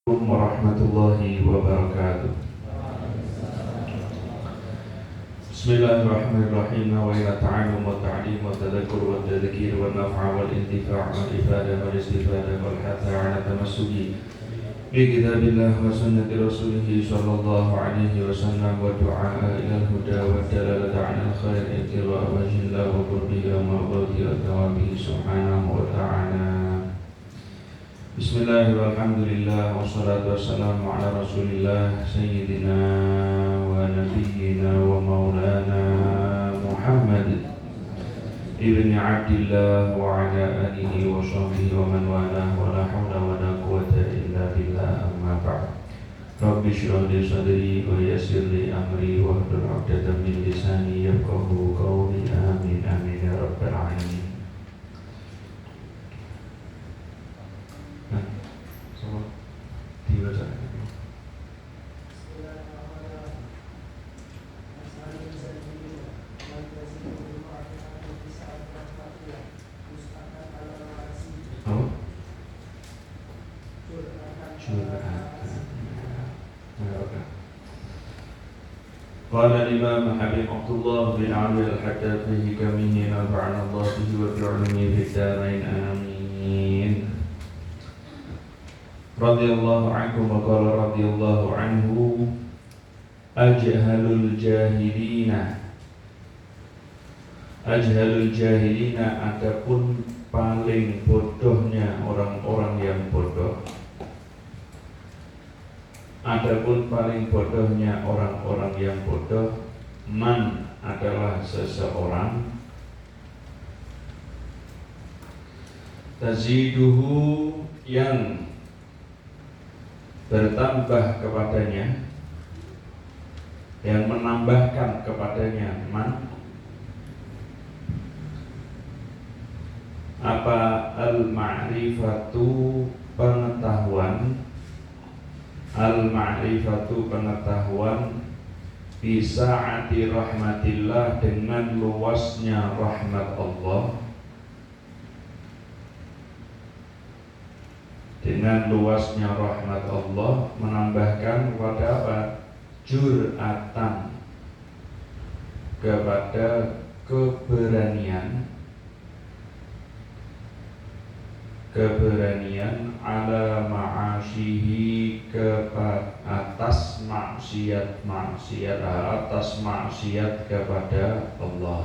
Warahmatullahi wabarakatuh. Bismillahirrahmanirrahim. Wa ila ta'allum wa ta'lim wa tadhakkur wa tadhkir wa naf'a wal intifa' wal ifadah wal istifadah wal hatha 'ala tamassuki bi kitabillah wa sunnati rasulih sallallahu alaihi wasallam wa du'a ila al-huda wa dalalata 'ala al-khair ibtigha'a wajhillah wa qurbihi wa mardati wa thawabihi subhanahu wa ta'ala. Bismillahirrahmanirrahim. Alhamdulillah wassalatu wassalamu ala Rasulillah sayyidina wa nabiyyina wa maulana Muhammad ibni Abdillah wa ala alihi wa sahbihi wa man walah wa la hawla wa la quwwata illa billah, amma ba'd. Rabbi shrah li sadri wa yassir li amri wa hlul 'uqdatam min lisani yafqahu qawli. Amin amin ya rabbal alamin. قال الإمام حبيب عبد الله بن علي الحداد في حكمه نفعنا الله به وبعلومه في الدارين آمين. رضي الله عنكم. وقال رضي الله عنه أجهل الجاهلين adapun paling bodohnya orang-orang yang bodoh. Adapun paling bodohnya orang-orang yang bodoh, man adalah seseorang taziduhu yang bertambah kepadanya, yang menambahkan kepadanya man apa al-ma'rifatu pengetahuan, al-ma'rifatu pengetahuan, bisa'ati rahmatillah dengan luasnya rahmat Allah, dengan luasnya rahmat Allah menambahkan kepada apa? Jur'atan, kepada keberanian ala ma'asyihi, kepada atas maksiat kepada Allah,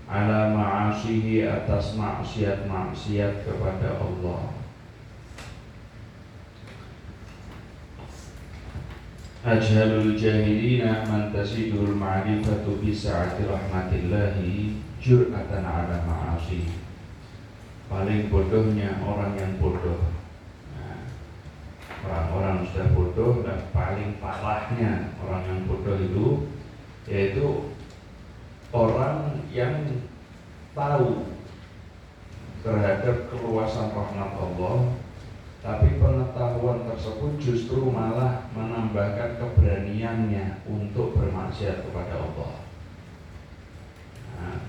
ala ma'asyihi atas maksiat kepada Allah. Ajhalul jahilina man tasidul ma'rifatu bisa'ati rahmatillahi jur'atan ala ma'asyihi. Paling bodohnya orang yang bodoh. Nah, orang-orang sudah bodoh, dan paling parahnya orang yang bodoh itu yaitu orang yang tahu terhadap keluasan rahmat Allah, tapi pengetahuan tersebut justru malah menambahkan keberaniannya untuk bermaksiat kepada Allah. Nah,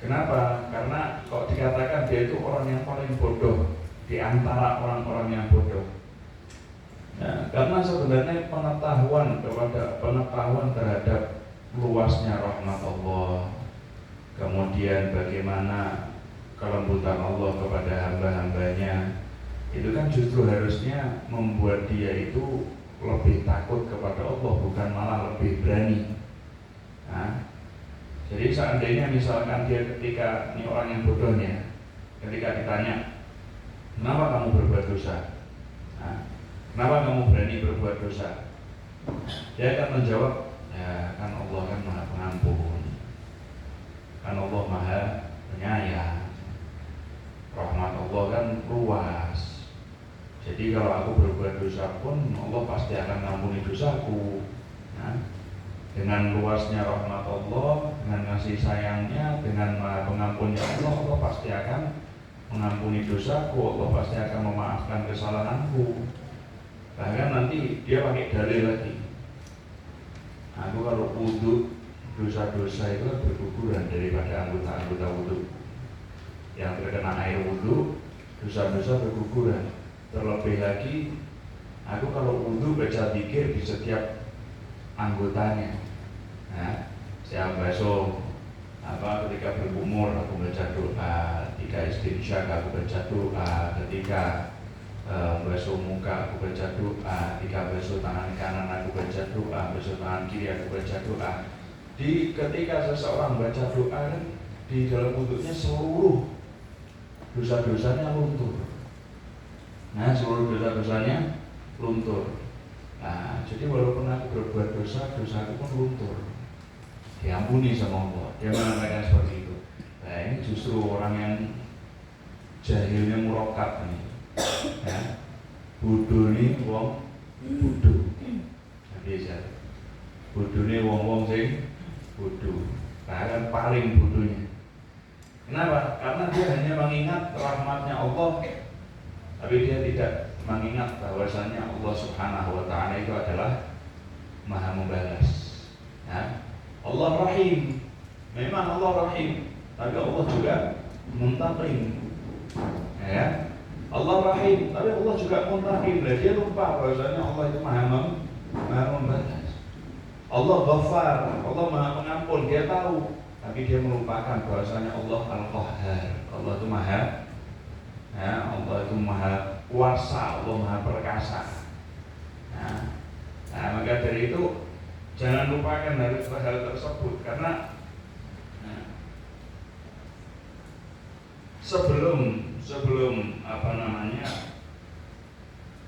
kenapa? Karena kok dikatakan dia itu orang yang paling bodoh di antara orang-orang yang bodoh. Nah, karena sebenarnya pengetahuan terhadap luasnya rahmat Allah, kemudian bagaimana kelembutan Allah kepada hamba-hambanya, itu kan justru harusnya membuat dia itu lebih takut kepada Allah, bukan malah lebih berani. Nah, jadi seandainya misalkan dia ketika ini orang yang bodohnya, ketika ditanya, kenapa kamu berbuat dosa? Nah, kenapa kamu berani berbuat dosa? Dia akan menjawab, ya kan Allah kan Maha Pengampun, kan Allah Maha Penyayang, rahmat Allah kan luas. Jadi kalau aku berbuat dosa pun Allah pasti akan mengampuni dosaku. Nah, dengan luasnya rahmat Allah, dengan kasih sayangnya, dengan Maha Pengampunnya Allah, Allah pasti akan mengampuni dosaku, Allah pasti akan memaafkan kesalahanku. Bahkan nanti dia pakai dalil lagi. Aku kalau wudhu, dosa-dosa itu berguguran daripada anggota-anggota wudhu. Yang terkena air wudhu dosa-dosa berguguran. Terlebih lagi, aku kalau wudhu baca zikir di setiap anggotanya. Nah, saya basuh ketika berkumur aku baca doa, ketika istinsyak aku baca doa, ketika basuh muka aku baca doa, ketika basuh tangan kanan aku baca doa, basuh tangan kiri aku baca doa. Ketika seseorang baca doa kan di dalam wudhunya seluruh dosa-dosanya luntur. Nah, seluruh dosa-dosanya luntur. Nah, jadi walaupun aku berbuat dosa, dosaku pun luntur, diampuni sama Allah. Dia mengatakan seperti itu. Nah, ini justru orang yang jahilnya murokat nih. Ya, bodoh nih wong bodoh. Biasa. Bodoh nih wong sing bodoh. Bahkan paling bodohnya. Kenapa? Karena dia hanya mengingat rahmatnya Allah, tapi dia tidak mengingat bahwasanya Allah Subhanahu wa ta'ala itu adalah Maha membalas. Ya. Allah Rahim. Memang Allah Rahim, tapi Allah juga Muntaqim. Ya. Allah Rahim, tapi Allah juga Muntaqim. Dia lupa bahwasanya Allah itu Maha membalas. Allah Ghaffar, Allah Maha Pengampun, dia tahu, tapi dia melupakan bahwasanya Allah Al-Qahhar. Allah itu Maha, ya, Allah itu Maha Kuasa, Allah Maha Perkasa. Nah, maka dari itu jangan lupakan hal tersebut, karena sebelum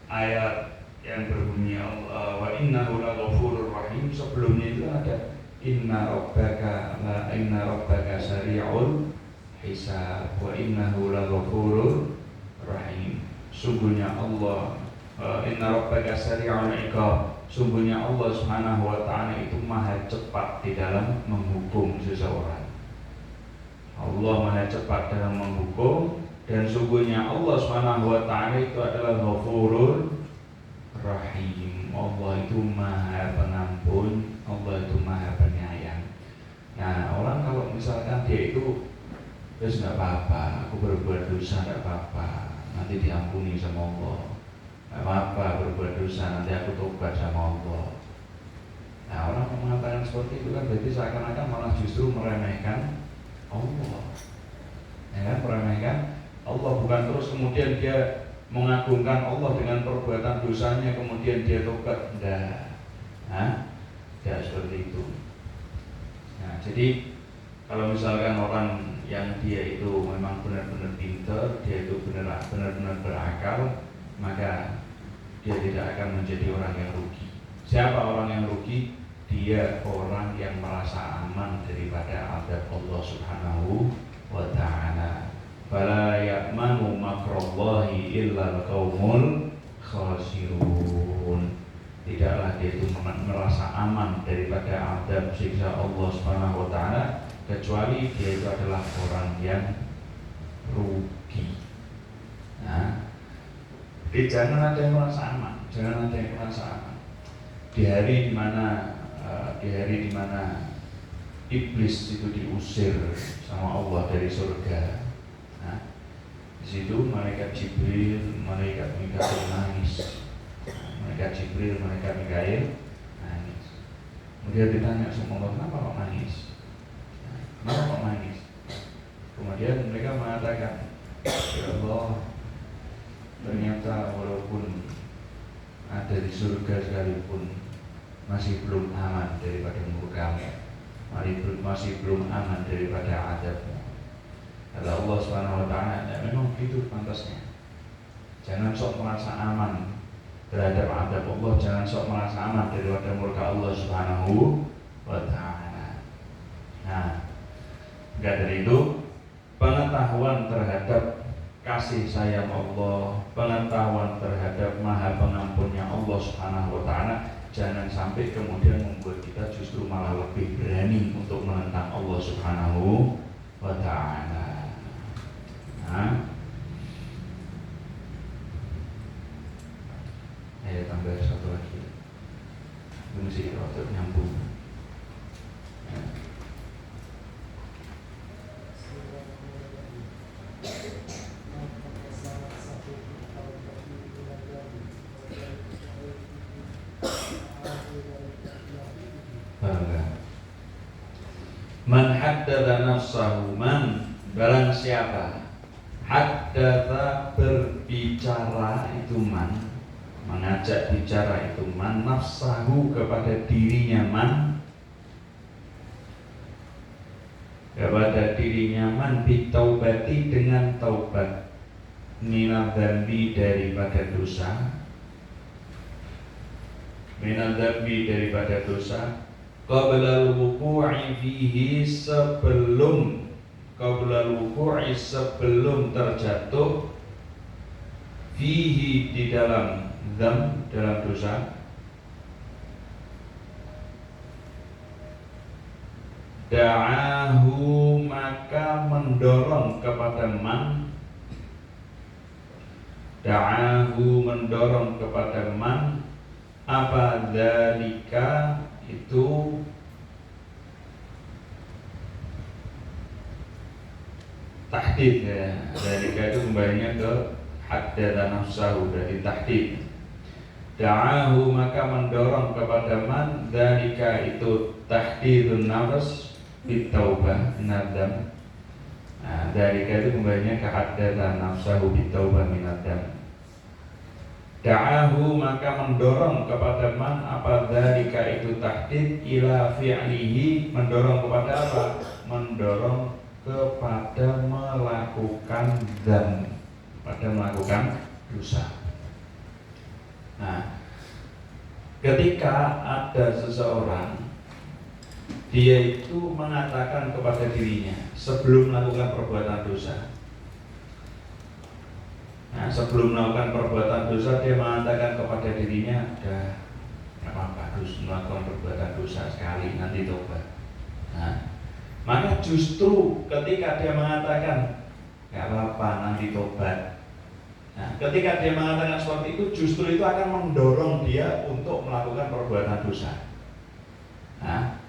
ayat yang berbunyi wa innahu laghafurur rahim, sebelumnya itu ada inna rabbaka sari'ul hisab wa innahu laghafurur rahim. Sungguhnya Allah, inna rabbaka sari'ul iqab, sungguhnya Allah Subhanahu wa ta'ala itu maha cepat di dalam menghukum seseorang. Allah maha cepat dalam menghukum, dan sungguhnya Allah Subhanahu wa ta'ala itu adalah Ghafurur Rahim. Allah itu maha pengampun, Allah itu maha penyayang. Nah, orang kalau misalkan dia itu terus nggak apa-apa, aku berbuat dosa nggak apa-apa, nanti diampuni sama Allah. Nggak apa-apa berbuat dosa, nanti aku tobat sama Allah. Nah, orang yang mengatakan seperti itu kan berarti seakan-akan malah justru meremehkan Allah. Ya kan, meremehkan Allah. Bukan terus kemudian dia mengagungkan Allah dengan perbuatan dosanya kemudian dia tobat. Tidak seperti itu. Nah, jadi kalau misalkan orang yang dia itu memang benar-benar pintar, dia itu benar-benar berakal, maka dia tidak akan menjadi orang yang rugi. Siapa orang yang rugi? Dia orang yang merasa aman daripada azab Allah Subhanahu wa ta'ala. Fala ya'manu makrallahi illa al-qaumul khasirun. Tidaklah dia itu merasa aman daripada azab siksa Allah Subhanahu wa ta'ala kecuali dia itu adalah orang yang rugi. Nah, jangan ada yang merasa aman, jangan ada yang merasa aman. Di hari di mana iblis itu diusir sama Allah dari surga. Nah, di situ malaikat Jibril, malaikat Mikail nangis. Malaikat Jibril, malaikat Mikail nangis. Kemudian ditanya sama Allah, kenapa kok nangis? Kenapa kok nangis? Kemudian mereka mengatakan, ya Allah, ternyata walaupun ada di surga sekalipun masih belum aman daripada murkamu, masih belum aman daripada azabmu. Kata Allah Subhanahu wa ta'ala, ya memang itu pantasnya. Jangan sok merasa aman terhadap azab Allah, jangan sok merasa aman daripada murka Allah Subhanahu wa ta'ala. Nah, enggak dari itu, pengetahuan terhadap kasih sayang Allah, pengetahuan terhadap maha pengampunnya Allah Subhanahu wa ta'ala, jangan sampai kemudian membuat kita justru malah lebih berani untuk menentang Allah Subhanahu wa ta'ala. Nah, ayo tambah satu lagi. Itu mesti waktu nyambung. haddatsa nafsahu man, barang siapa haddatsa berbicara itu man, mengajak bicara itu man, nafsahu kepada dirinya man, kepada dirinya man, bitaubati dengan taubat, minal dzambi daripada dosa, minal dzambi daripada dosa, qabla al-wuqu'i fihi sebelum, qabla al-wuqu'i sebelum terjatuh, fihi di dalam dzam, dalam dosa, da'ahu maka mendorong kepada man, da'ahu mendorong kepada man, apa dzalika itu tahdid ya. Dzalika itu kembalinya ke haddatsa nafsahu dari tahdid. Da'ahu maka mendorong kepada man, dzalika itu tahdidun nafs bitaubah minadam. Nah, dzalika itu kembalinya ke haddatsa nafsahu bitaubah minadam. Da'ahu maka mendorong kepada man, apa dzalika itu tahdid, ila fi'lihi, mendorong kepada apa? Mendorong kepada melakukan dzam, pada melakukan dosa. Nah, ketika ada seseorang dia itu mengatakan kepada dirinya sebelum melakukan perbuatan dosa, nah, sebelum melakukan perbuatan dosa dia mengatakan kepada dirinya, udah nggak apa-apa, harus melakukan perbuatan dosa sekali, nanti tobat. Nah, maka justru ketika dia mengatakan nggak apa-apa, nanti tobat, nah, ketika dia mengatakan seperti itu, justru itu akan mendorong dia untuk melakukan perbuatan dosa. Nah,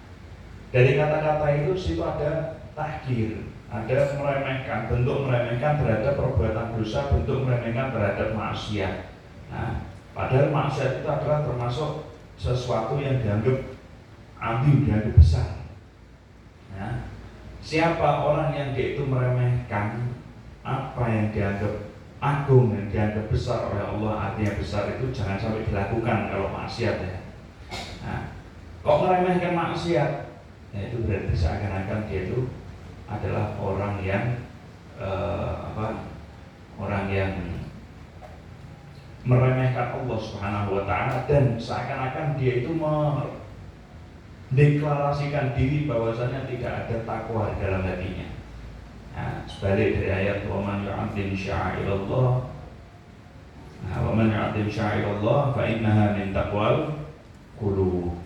dari kata-kata itu situ ada tahqir, ada meremehkan, bentuk meremehkan terhadap perbuatan dosa, bentuk meremehkan terhadap maksiat. Nah, padahal maksiat itu adalah termasuk sesuatu yang dianggap azim, dianggap besar. Nah, siapa orang yang dia itu meremehkan apa yang dianggap agung, yang dianggap besar oleh Allah, artinya besar itu jangan sampai dilakukan kalau maksiat ya. Nah, kok meremehkan maksiat? Ya itu berarti seakan-akan dia itu adalah orang yang orang yang meremehkan Allah Subhanahu wa taala, dan seakan-akan dia itu mendeklarasikan diri bahwasanya tidak ada takwa di dalam hatinya. Nah, sebalik dari ayat wa man yu'azzim sya'airallah, nah, wa man yu'azzim sya'airallah fa innaha min taqwal qulub.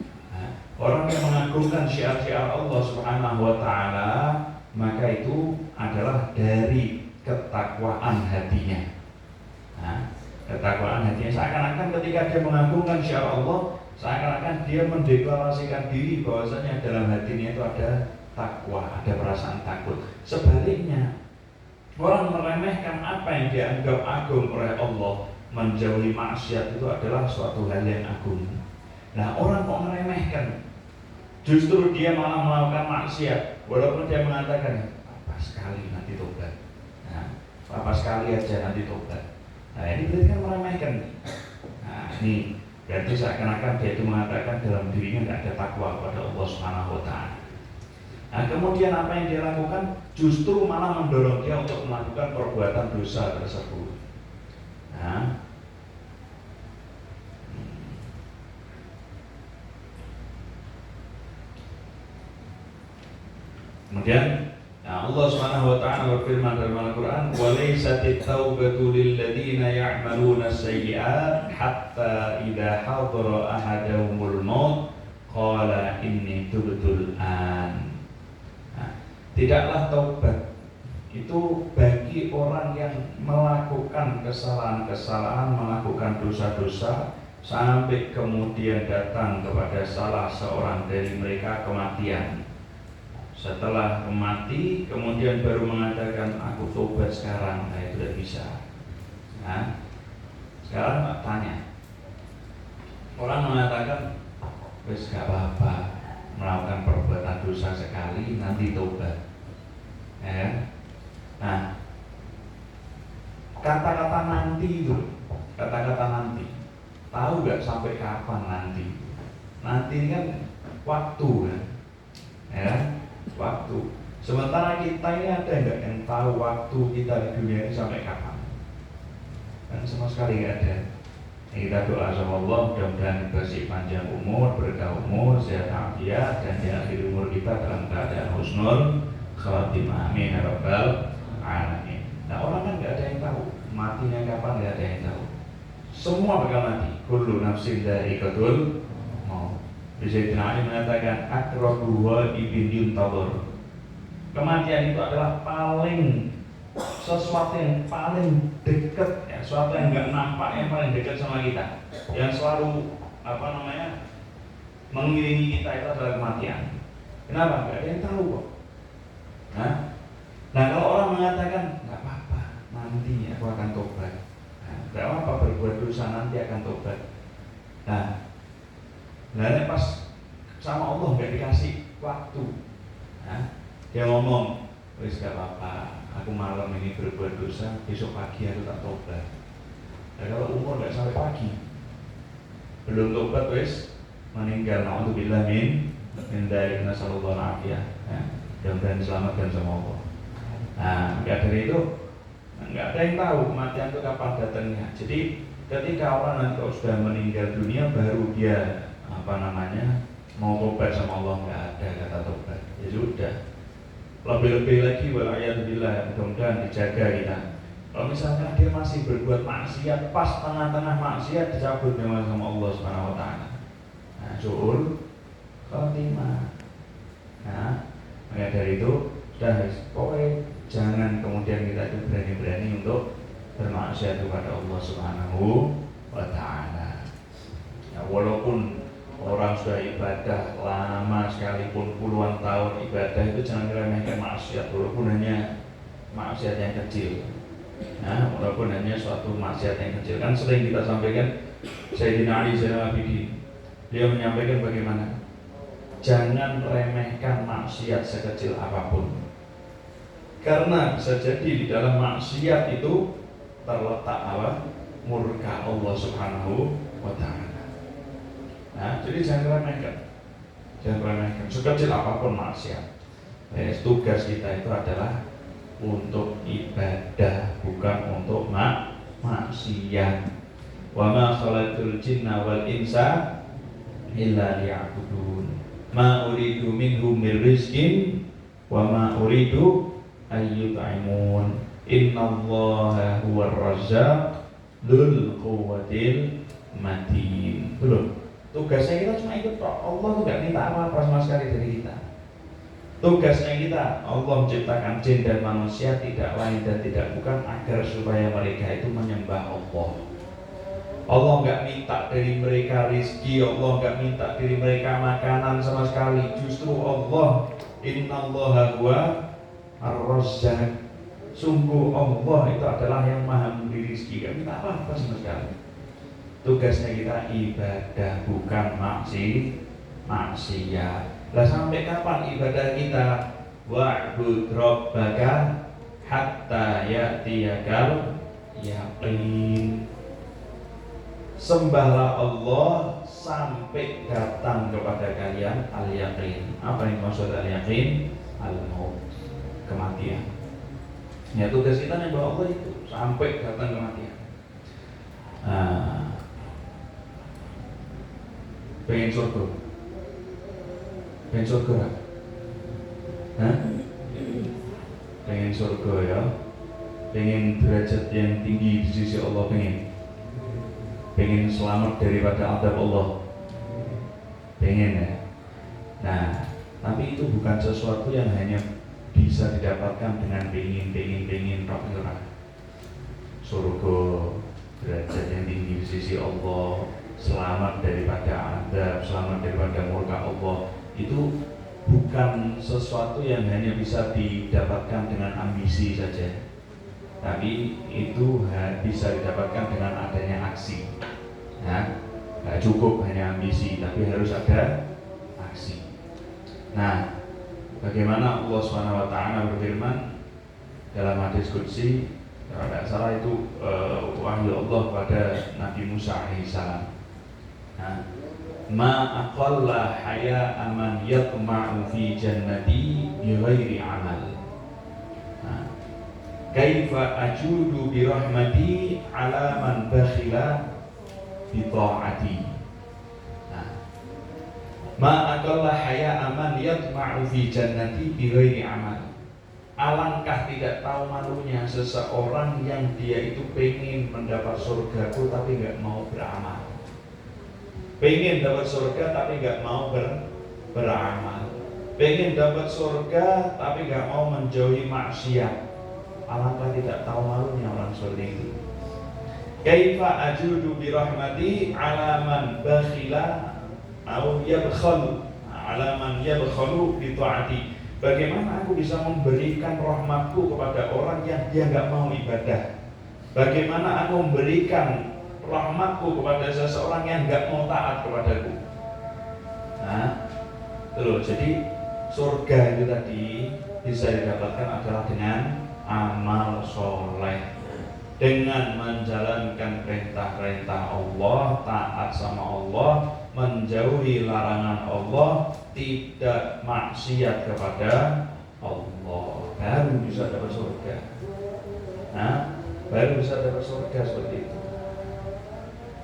Orang yang mengagungkan syiar-syiar Allah Subhanahu wa taala, maka itu adalah dari ketakwaan hatinya. Nah, ketakwaan hatinya, seakan-akan ketika dia mengagungkan syiar Allah, seakan-akan dia mendeklarasikan diri bahwasanya dalam hatinya itu ada takwa, ada perasaan takut. Sebaliknya, orang meremehkan apa yang dianggap agung oleh Allah, menjauhi maksiat itu adalah suatu hal yang agung. Nah, orang kok meremehkan, justru dia malah melakukan maksiat, walaupun dia mengatakan apa sekali nanti tobat, nah, apa sekali aja nanti tobat. Nah, ini berarti kan meremehkan. Nah, ini berarti seakan-akan dia itu mengatakan dalam dirinya tidak ada takwa kepada Allah Subhanahu wa taala. Nah, kemudian apa yang dia lakukan justru malah mendorong dia untuk melakukan perbuatan dosa tersebut. Nah, kemudian Allah Subhanahu wa taala berfirman dalam Al-Qur'an, "Wa laysatit taubatu lil ladzina ya'maluna as-sayyi'at hatta idza hadara ahadahumul maut qala inni tubtul an." Nah, tidaklah taubat itu bagi orang yang melakukan kesalahan-kesalahan, melakukan dosa-dosa sampai kemudian datang kepada salah seorang dari mereka kematian. Setelah mati kemudian baru mengatakan aku tobat sekarang, nah itu tidak bisa. Nah, sekarang tanya, orang mengatakan wes gak apa-apa, melakukan perbuatan dosa sekali nanti tobat. Ya. Nah, kata-kata nanti itu, kata-kata nanti, tahu nggak sampai kapan nanti? Nanti ini kan waktu kan, ya, waktu. Sementara kita ini ada nggak yang tahu waktu kita di dunia ini sampai kapan? Dan sama sekali nggak ada. Kita doa sama Allah, mudah-mudahan dikasih panjang umur, berkah umur, sehat afiat, dan di akhir umur kita dalam keadaan husnul khatimah. Amin ya rabbal alamin. Nah, orang kan nggak ada yang tahu matinya kapan, nggak ada yang tahu. Semua bakal mati. Kullu nafsin dha'iqatul maut. Sayyidina Ali mengatakan aqrabu wa ibn yuntadhar. Kematian itu adalah paling sesuatu yang paling dekat, ya, sesuatu yang nggak nampak yang paling dekat sama kita, yang selalu mengiringi kita itu adalah kematian. Kenapa? Nggak ada yang tahu kok. Nah kalau orang mengatakan nggak apa-apa, nanti aku akan tobat. Nggak apa-apa berbuat dosa, nanti akan tobat. Nah pas sama Allah nggak dikasih waktu. Dia ngomong, wis gak apa-apa, aku malam ini berbuat dosa, besok pagi aku tak tobat. Nah kalau umur gak sampai pagi, belum tobat wis meninggal, na'udzubillah min dzalik, nasallallahu alaihi. Mudah-mudahan diselamatkan sama Allah. Nah maka dari itu nggak ada yang tahu kematian itu kapan datangnya. Jadi ketika orang nanti sudah meninggal dunia baru dia mau tobat sama Allah, nggak ada kata tobat. Ya sudah. Lebih-lebih lagi wala'iyadzubillah, mudah-mudahan dijaga kita. Kalau misalnya dia masih berbuat maksiat, pas tengah-tengah maksiat dicabut nyawa sama Allah Subhanahu wa taala. Nah, suul khotimah. Nah, maka dari itu sudah pokoknya jangan kemudian kita itu berani-berani untuk bermaksiat kepada Allah Subhanahu wa taala. Ya, walaupun orang sudah ibadah lama sekalipun puluhan tahun ibadah, itu jangan diremehkan maksiat, walaupun hanya maksiat yang kecil. Nah, walaupun hanya suatu maksiat yang kecil. Kan sering kita sampaikan, Sayyidina Ali Zainal Abidin, dia menyampaikan bagaimana jangan remehkan maksiat sekecil apapun, karena bisa jadi di dalam maksiat itu terletak murka Allah Subhanahu wa taala. Nah, jadi jangan remehkan, sekecil apapun maksiat. Tugas kita itu adalah untuk ibadah, bukan untuk maksiat. Wa ma khalaqtul jinna wal insa illa liya'budun. Ma uridu minhum min rizqin wa ma uridu ayyut'imun. Innallaha huwar razzaq dzul quwwatil matin. Belum. Tugasnya kita cuma ikut tok. Allah tuh gak minta apa-apa sama sekali dari kita. Tugasnya kita, Allah menciptakan jin dan manusia tidak lain dan tidak bukan agar supaya mereka itu menyembah Allah. Allah gak minta dari mereka rizki, Allah gak minta dari mereka makanan sama sekali. Justru Allah, innallaha huwa ar-razzaq. Sungguh Allah itu adalah yang maha memberi rizki, gak minta apa-apa sama sekali. Tugasnya kita ibadah, bukan maksiat. Lah sampai kapan ibadah kita? Wa'bud rabbaka hatta ya'tiyakal yaqin. Sembahlah Allah sampai datang kepada kalian al-yaqin. Apa yang maksud al-yaqin? Al-maut, kematian. Ya, tugas kita nyembah Allah itu sampai datang kematian. Pengen surga? Pengen surga? Pengen surga ya? Pengen derajat yang tinggi di sisi Allah, pengen selamat daripada adab Allah, pengen ya? Nah, tapi itu bukan sesuatu yang hanya bisa didapatkan dengan pengen roh. Surga, derajat yang tinggi di sisi Allah, selamat daripada adab, selamat daripada murka Allah, itu bukan sesuatu yang hanya bisa didapatkan dengan ambisi saja, tapi itu bisa didapatkan dengan adanya aksi. Nah, gak cukup hanya ambisi, tapi harus ada aksi. Nah, bagaimana Allah SWT berfirman dalam hadis qudsi, kalau tidak salah itu wahyu Allah pada Nabi Musa alaihissalam. Nah, ma aqalla haya man yatma'u fi jannati bighairi amal. Nah, kaifa ajudu bi rahmati ala man bakhila bi ta'ati. Nah, ma aqalla haya man yatma'u fi jannati bighairi amal. Alangkah tidak tahu malunya seseorang yang dia itu pengen mendapat surgaku tapi nggak mau beramal. Pengen dapat surga tapi nggak mau beramal. Pengen dapat surga tapi nggak mau menjauhi maksiat. Alangkah tidak tahu malunya orang seperti itu. Kaifa ajudu bi rahmati ala man bakhila au yabkhalu ala man yabkhalu bi ta'ati. Bagaimana aku bisa memberikan rahmatku kepada orang yang dia nggak mau ibadah? Bagaimana aku memberikan rahmatku kepada seseorang yang nggak mau taat kepadaku? Nah, terus jadi surga itu tadi bisa didapatkan adalah dengan amal soleh, dengan menjalankan perintah-perintah Allah, taat sama Allah, menjauhi larangan Allah, tidak maksiat kepada Allah, baru bisa dapat surga. Nah, baru bisa dapat surga seperti itu.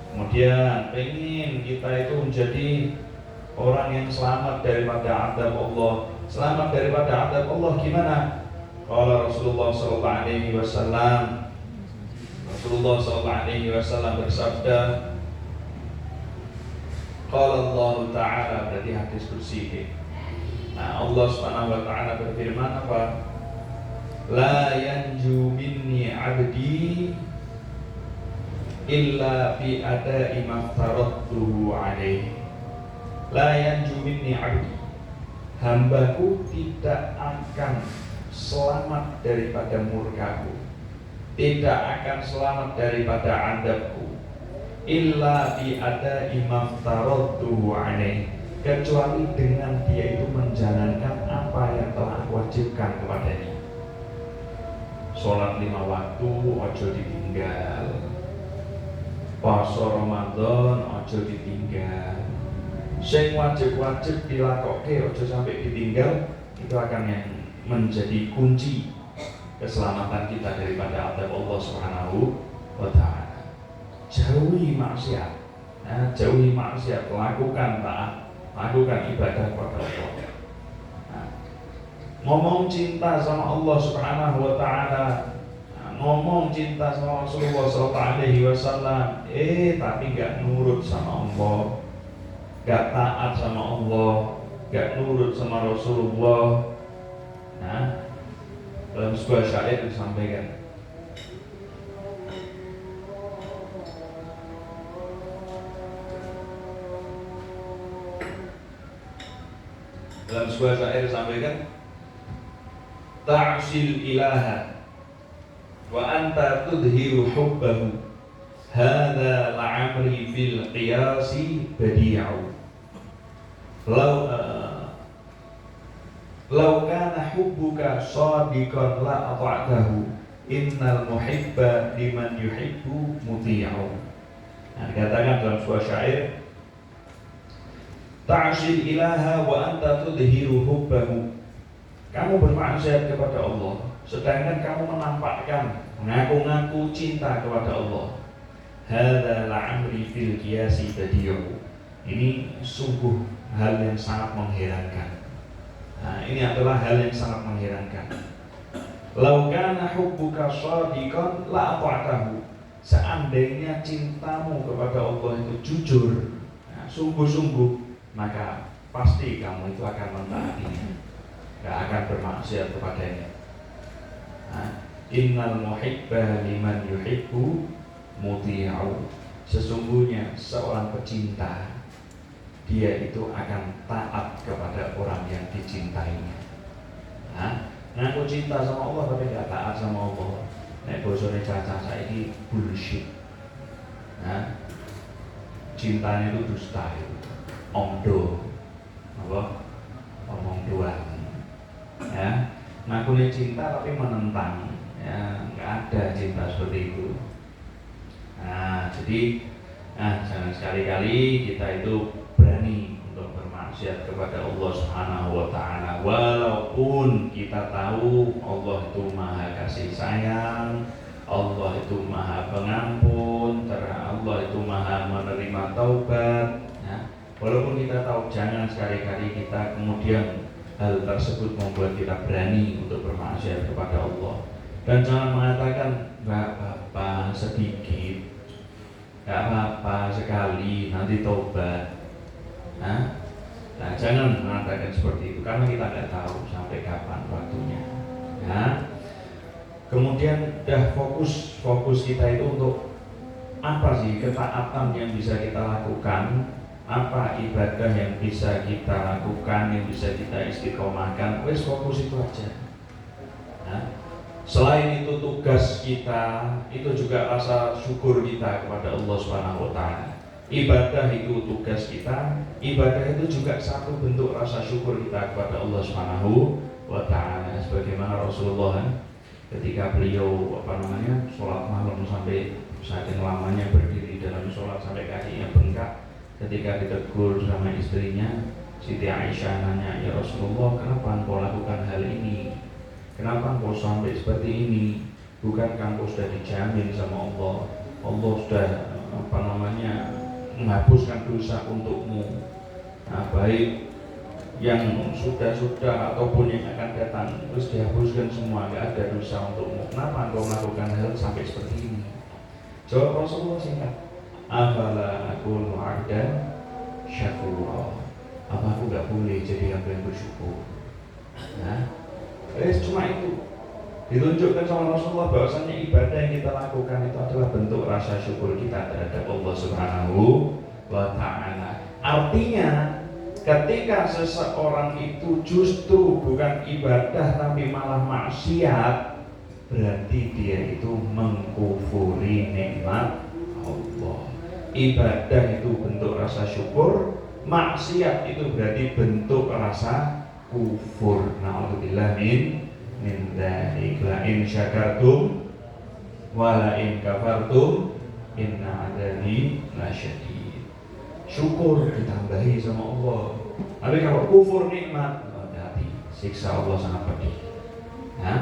Kemudian pengen kita itu menjadi orang yang selamat daripada azab Allah. Selamat daripada azab Allah gimana? Qala Rasulullah sallallahu alaihi wasallam, Rasulullah sallallahu alaihi wasallam bersabda, qala Allah Ta'ala, berarti hadis qudsi. Nah, Allah Subhanahu wa taala berfirman apa? La yanju minni 'abdi illa bi ada'i maftaradtuhu alaihi. La yanju minni 'abdi. Hambaku tidak akan selamat daripada murkaku, tidak akan selamat daripada adabku, illa bi ada'i maftaradtuhu alaihi, kecuali dengan dia itu menjalankan apa yang telah aku wajibkan kepadanya. Sholat 5 waktu ojo ditinggal, puasa Ramadan ojo ditinggal, sing wajib-wajib dilakoke ojo sampai ditinggal. Itu akan yang menjadi kunci keselamatan kita daripada azab Allah Subhanahu wa ta'ala. Jauhi maksiat, jauhi maksiat, lakukan taat, lakukan ibadah kepada Allah. Ngomong cinta sama Allah Subhanahu wa ta'ala, ngomong cinta sama Rasulullah sallallahu alaihi wasallam, tapi gak nurut sama Allah, gak taat sama Allah, gak nurut sama Rasulullah. Nah, dalam sebuah syair disampaikan, ta'sil ilaha wa anta tudhiru hubbahu, hadha la'amri fil qiyasi badi'u. Lau kana hubbuka shadiqan la ata'tahu, innal muhibba liman yuhibbu muti'u. Nah, dikatakan dalam sebuah syair, ta'sil ilaha wa anta tudhiru hubbahu. Kamu bermaksiat kepada Allah, sedangkan kamu menampakkan, mengaku-ngaku cinta kepada Allah. Hadza la'amri fil qiyasi badi'u. Ini sungguh hal yang sangat mengherankan. Nah, ini adalah hal yang sangat mengherankan. Lau kana hubbuka shadiqan la ata'tahu. Seandainya cintamu kepada Allah itu jujur, sungguh-sungguh, maka pasti kamu itu akan mentaatinya, gak akan bermaksiat kepadanya. Innal muhibba liman yuhibbu muti'u. Sesungguhnya seorang pecinta, dia itu akan taat kepada orang yang dicintainya. Ngaku cinta sama Allah tapi gak taat sama Allah, nek bosone caca saiki bullshit. Cintanya itu dusta, itu omdo, apa? Omong doang. Ya, ngakunya cinta tapi menentang. Ya, nggak ada cinta seperti itu. Nah, jadi jangan sekali-kali kita itu berani untuk bermaksiat kepada Allah Subhanahu wa taala walaupun kita tahu Allah itu Maha kasih sayang, Allah itu Maha pengampun, Allah itu Maha menerima taubat. Ya. Walaupun kita tahu, jangan sekali-kali kita kemudian hal tersebut membuat kita berani untuk bermaksiat kepada Allah. Dan jangan mengatakan nggak apa-apa sedikit, nggak apa-apa sekali, nanti taubat. Nah, jangan mengatakan seperti itu karena kita nggak tahu sampai kapan waktunya. Nah, kemudian fokus kita itu untuk apa sih ketaatan yang bisa kita lakukan, apa ibadah yang bisa kita lakukan, yang bisa kita istiqomahkan. Wes fokus itu aja. Nah, selain itu tugas kita, itu juga rasa syukur kita kepada Allah Subhanahu wa taala. Ibadah itu tugas kita, ibadah itu juga satu bentuk rasa syukur kita kepada Allah Subhanahu wa taala. Sebagaimana Rasulullah ketika beliau sholat malam sampai saking lamanya berdiri dalam sholat sampai kakinya bengkak, ketika ditegur sama istrinya Siti Aisyah nanya, ya Rasulullah, kenapa engkau lakukan hal ini? Kenapa engkau sampai seperti ini? Bukankah engkau sudah dijamin sama Allah? Allah sudah menghapuskan dosa untukmu. Nah, baik yang sudah ataupun yang akan datang terus dihapuskan semua, nggak ada dosa untukmu. Kenapa engkau melakukan hal sampai seperti ini? Jawab Rasulullah singkat, afala akunu abdan syakura. Apa aku nggak boleh jadi hamba yang bersyukur? Nah, cuma itu ditunjukkan sama Rasulullah bahwasanya ibadah yang kita lakukan itu adalah bentuk rasa syukur kita terhadap Allah Subhanahu wa taala. Artinya ketika seseorang itu justru bukan ibadah tapi malah maksiat, berarti dia itu mengkufuri nikmat Allah. Ibadah itu bentuk rasa syukur, maksiat itu berarti bentuk rasa kufur. Na'udzubillah min dzalik. La in syakartum wa la in kafartum inna 'adzabi lasyadid. Syukur ditambahi sama Allah. Tapi kalau kufur nikmat, hati siksa Allah sangat pedih. Nah,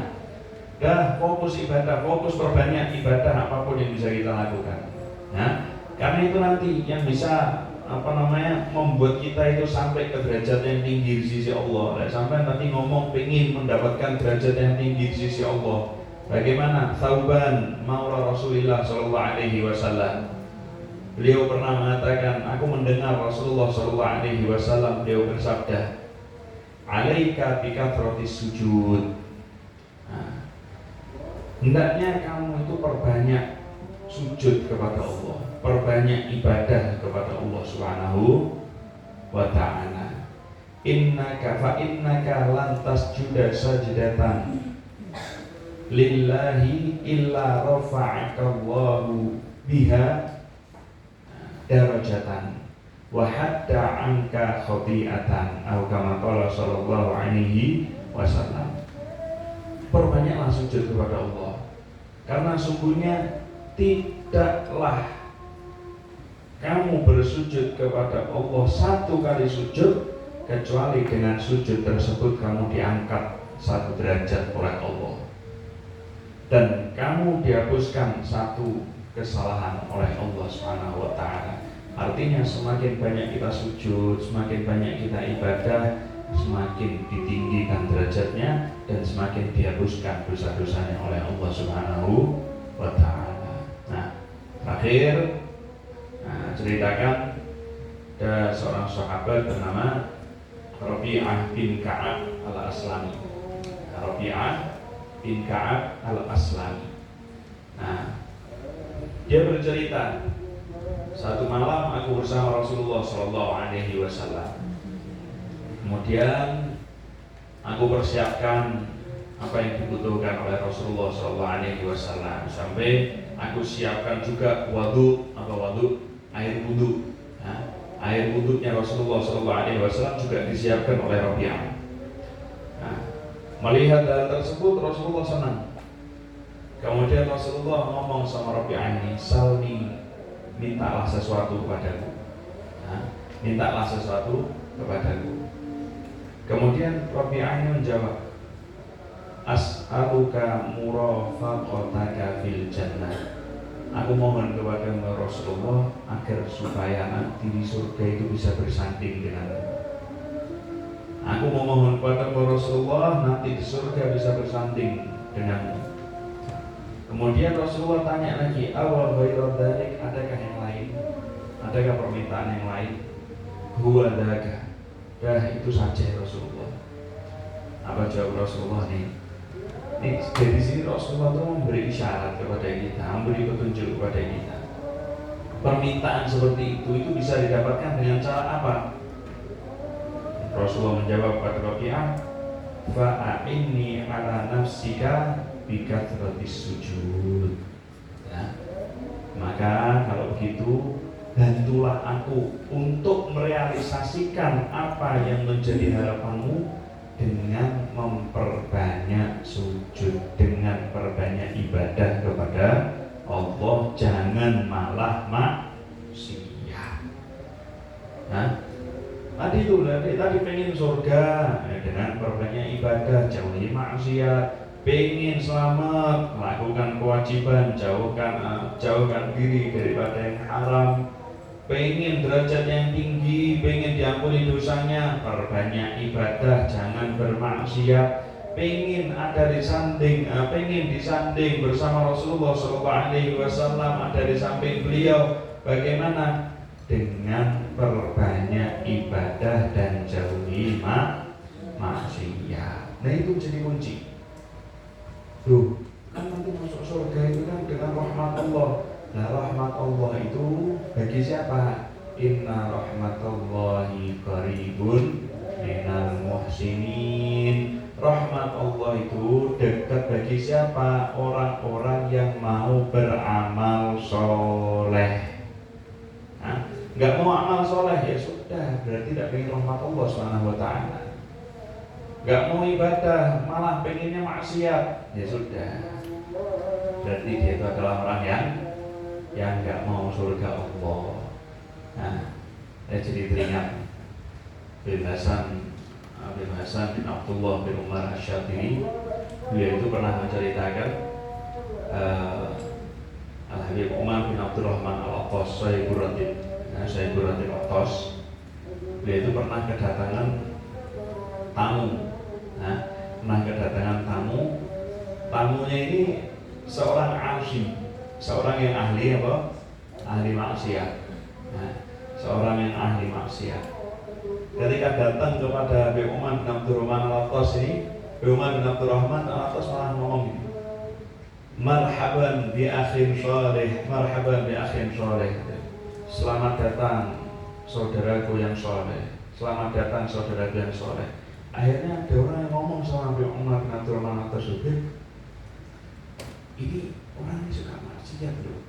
fokus ibadah, fokus perbanyak ibadah apapun yang bisa kita lakukan. Nah, karena itu nanti yang bisa membuat kita itu sampai ke derajat yang tinggi di sisi Allah. Sampai nanti ngomong pengen mendapatkan derajat yang tinggi di sisi Allah. Bagaimana Thauban maula Rasulullah sallallahu alaihi wasallam? Beliau pernah mengatakan, aku mendengar Rasulullah sallallahu alaihi wasallam beliau bersabda, "Alaika bikathratis sujud." Nah, hendaknya kamu itu perbanyak sujud kepada Allah, perbanyak ibadah kepada Allah Subhanahu wa ta'ala. Innaka lan tasjuda sajdatan lillahi illa rafa'aka Allahu biha darajatan wa hatta anka khati'atan atau kama qala sallallahu alaihi wasallam. Perbanyaklah sujud kepada Allah, karena sungguhnya tidaklah kamu bersujud kepada Allah satu kali sujud kecuali dengan sujud tersebut kamu diangkat satu derajat oleh Allah dan kamu dihapuskan satu kesalahan oleh Allah Subhanahu wa taala. Artinya semakin banyak kita sujud, semakin banyak kita ibadah, semakin ditinggikan derajatnya dan semakin dihapuskan dosa-dosanya oleh Allah Subhanahu wa taala. Nah, terakhir ceritakan ada seorang sahabat bernama Rabi'ah bin Ka'ab al-Aslami. Rabi'ah bin Ka'ab al-Aslami. Nah, dia bercerita, satu malam aku bersama Rasulullah sallallahu alaihi wasallam. Kemudian aku persiapkan apa yang dibutuhkan oleh Rasulullah sallallahu alaihi wasallam, sampai aku siapkan juga air wudhu. Nah, air wudhunya Rasulullah sallallahu alaihi wasallam juga disiapkan oleh Rabi'ah. Nah, melihat hal tersebut Rasulullah senang. Kemudian Rasulullah ngomong sama Rabi'ah ini, salni, mintalah sesuatu kepadaku. Nah, mintalah sesuatu kepadaku. Kemudian Rabi'ah ini menjawab, as'aluka murafaqataka fil jannah. Aku mohon kepada Rasulullah agar supaya nanti di surga itu bisa bersanding denganmu. Aku memohon kepada Rasulullah nanti di surga bisa bersanding denganmu. Kemudian Rasulullah tanya lagi, awal ghairu dzalik, adakah yang lain? Adakah permintaan yang lain? Huwa dzaka. Dah itu saja Rasulullah. Apa jawab Rasulullah nih? Dari sini Rasulullah itu memberi isyarat kepada kita, memberi petunjuk kepada kita. Permintaan seperti itu bisa didapatkan dengan cara apa? Rasulullah menjawab kepada Rabi'ah, fa'inni ala nafsika bikathratis sujud. Ya. Maka kalau begitu bantulah aku untuk merealisasikan apa yang menjadi harapanmu dengan memperbanyak sujud, dengan perbanyak ibadah kepada Allah, jangan malah maksiat. Nah, tadi pengen surga, dengan perbanyak ibadah, jauhi maksiat. Pengen selamat, lakukan kewajiban, jauhkan diri daripada yang haram. Pengen derajat yang tinggi, pengen diampuni dosanya, perbanyak ibadah, jangan bermaksiat. Pengen ada pengen disanding bersama Rasulullah SAW, ada di samping beliau. Bagaimana? Dengan perbanyak ibadah dan jauhi maksiat. Nah itu jadi kunci. Loh, kan nanti masuk surga itu kan dengan rahmat Allah. Nah rahmat Allah itu bagi siapa? Inna rahmatallahi qaribun minal muhsinin. Rahmat Allah itu dekat bagi siapa? Orang-orang yang mau beramal soleh. Nah, nggak mau amal soleh ya sudah, berarti tidak pengen rahmat Allah SWT. Nggak mau ibadah, malah pengennya maksiat, ya sudah, berarti dia itu adalah orang yang nggak mau surga Allah. Nah, saya jadi teringat Hasan bin Abdullah bin Umar Asy-Syatiri. Beliau itu pernah menceritakan Al-Habib Umar bin Abdurrahman Al-Attas, Sahibur Ratib Attas. Beliau itu pernah kedatangan tamu. Nah, pernah kedatangan tamu. Tamunya ini seorang alim, seorang yang ahli apa? Ahli maksiat. Nah, seorang yang ahli maksiat. Ketika datang kepada Habib Umar bin Abdurrahman Al-Attas ini, Habib Umar bin Abdurrahman Al-Attas malah ngomong gini, marhaban bi akhin shalih, marhaban bi akhin shalih. Selamat datang saudaraku yang soleh, selamat datang saudaraku yang soleh. Akhirnya ada orang yang ngomong sama Habib Umar bin Abdurrahman Al-Attas, ini orang ini suka maksiat loh,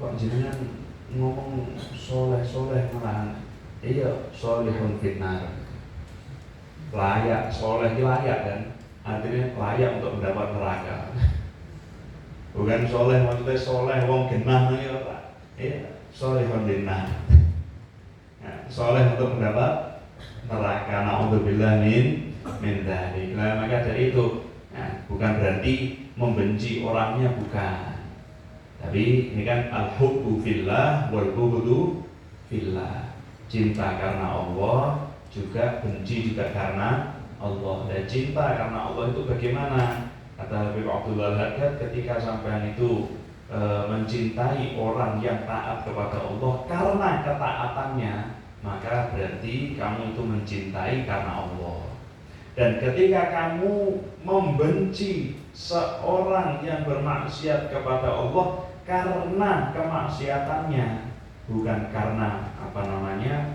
kok jenengan ngomong soleh malahan. Iya, solihun finnar, layak, soleh layak kan, artinya layak untuk mendapat neraka. Bukan soleh maksudnya soleh wong genah ya Pak. Iya, solihun finnar. Nah, soleh untuk mendapat neraka. Na'udzubillah min dzalik. Nah, maka dari itu, nah, bukan berarti membenci orangnya, bukan. Tapi ini kan al-hubbu fillah wal bughdu fillah. Cinta karena Allah, juga benci juga karena Allah. Dan cinta karena Allah itu bagaimana? Kata Habib Abdullah Al-Haddad, ketika sampean itu mencintai orang yang taat kepada Allah karena ketaatannya, maka berarti kamu itu mencintai karena Allah. Dan ketika kamu membenci seorang yang bermaksiat kepada Allah karena kemaksiatannya, bukan karena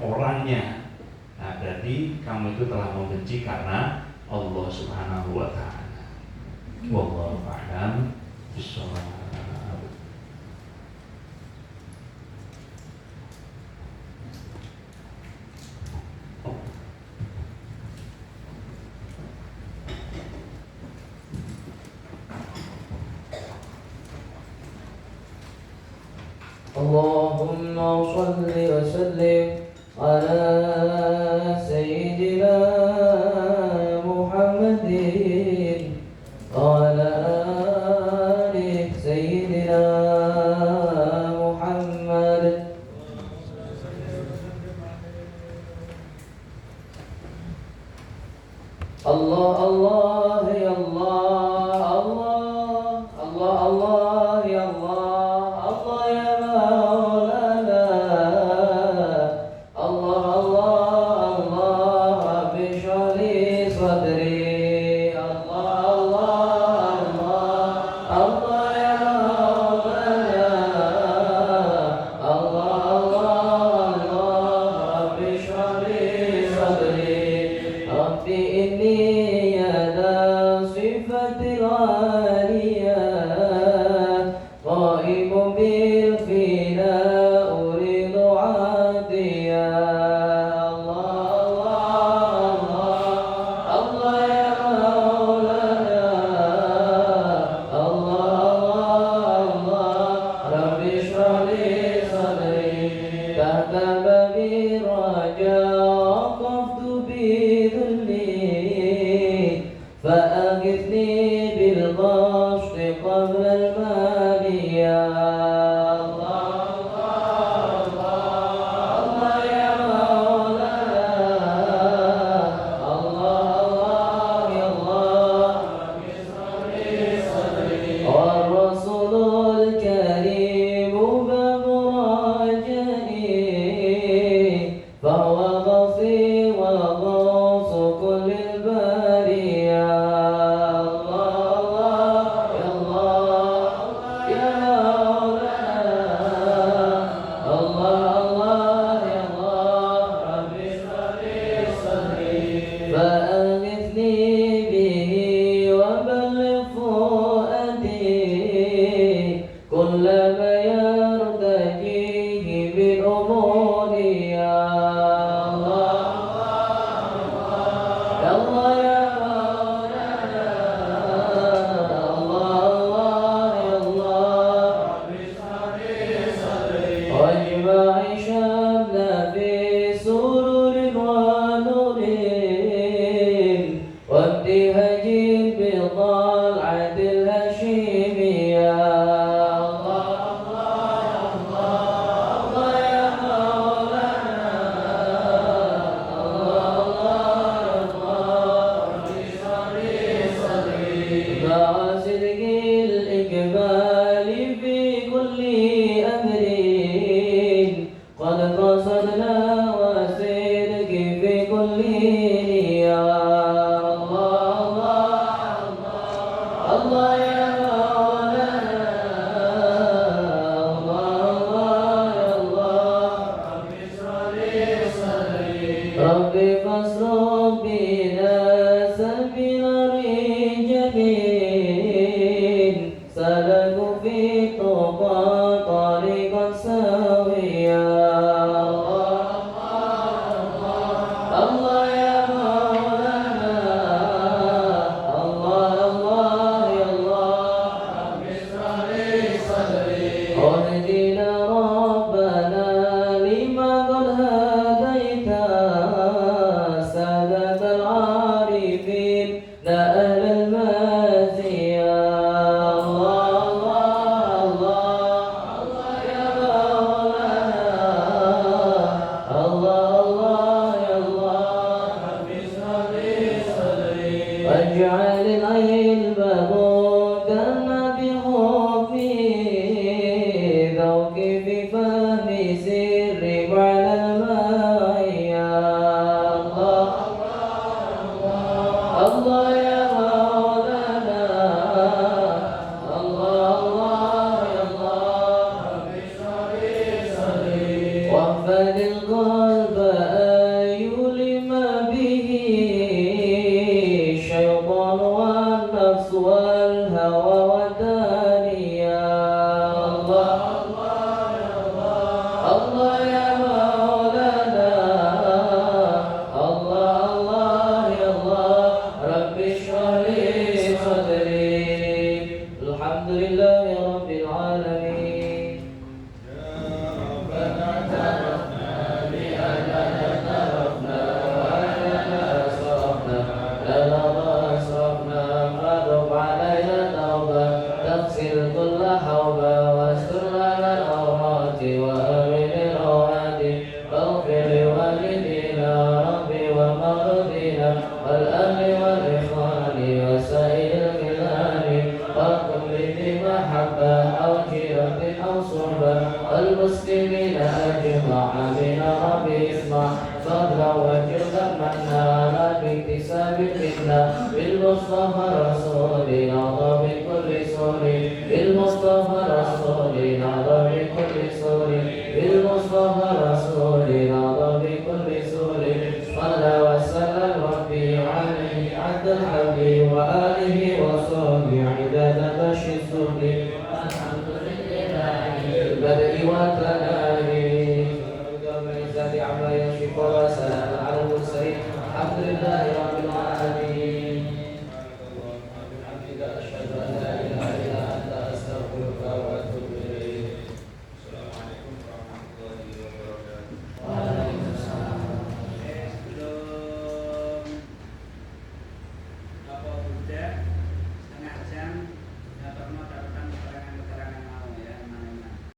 orangnya, nah berarti kamu itu telah membenci karena Allah Subhanahu wa ta'ala. Wallahu a'lam bishawab. اللهم صل وسلم على سيدنا محمد وعلى آل سيدنا محمد. الله الله يا الله الله الله الله يا الله الله يا مولانا الله الله الله رب اشرح لي صدري الله الله الله الله يا مولانا الله الله الله رب اشرح لي صدري رب إني يا ذا صفة العالية قائم بالفنا أريد عاديا الله الله الله يا مولانا الله الله رب اشرح لي صدري تحت باب الرجاء وقفت بذلي فأغثني بالبسط قبل المالية الله الله يا مولانا الله يا الله والرسول الكريم باب رجائي فهو غفير وغوث كل البرية الله يا الله يا مولانا الله يا الله رب اشرح لي صدري فأغثني به وبلغ فؤادي كل ما يرتجيه بالأمور يا الله يا الله يا مولانا الله يا الله واجمع شملنا في سرور ونور وابتهاج بالطلعة الهاشمية الله يا مولانا مع صدق الإقبال في كل أمر قد قصدنا وصدق في كل نية الله يا مولانا الله يا الله ربي فاصرف بنا سبيل رجال سلكوا في التقى طريقا سويا الله يا مولانا الله يا الله اهدنا ربنا لما قد هديت سادة العارفين لا أهل المازية الله يا مولانا الله يا الله واجعل العلم مودنا بحكمه ذوق في فهم سر معنى المعية الله يا مولانا الله يا الله واحفظ القلب أن يلم به الشيطان والنفس والهوى والدنيا الله يا مولانا الله يا الله رب اشرح لي صدري الحمد لله رب العالمين. المسلمين أجمع من رب اسمع فضلا وجودا منا باكتساب منا بالمصطفى رسولنا بكل سور بالمصطفى رسولنا بكل سور بالمصطفى رسولنا بكل سور صلى وسلم ربي عليه عبد الحبيب وآله وصحبه عدد بشر السهل الحمد لله البدء والثناء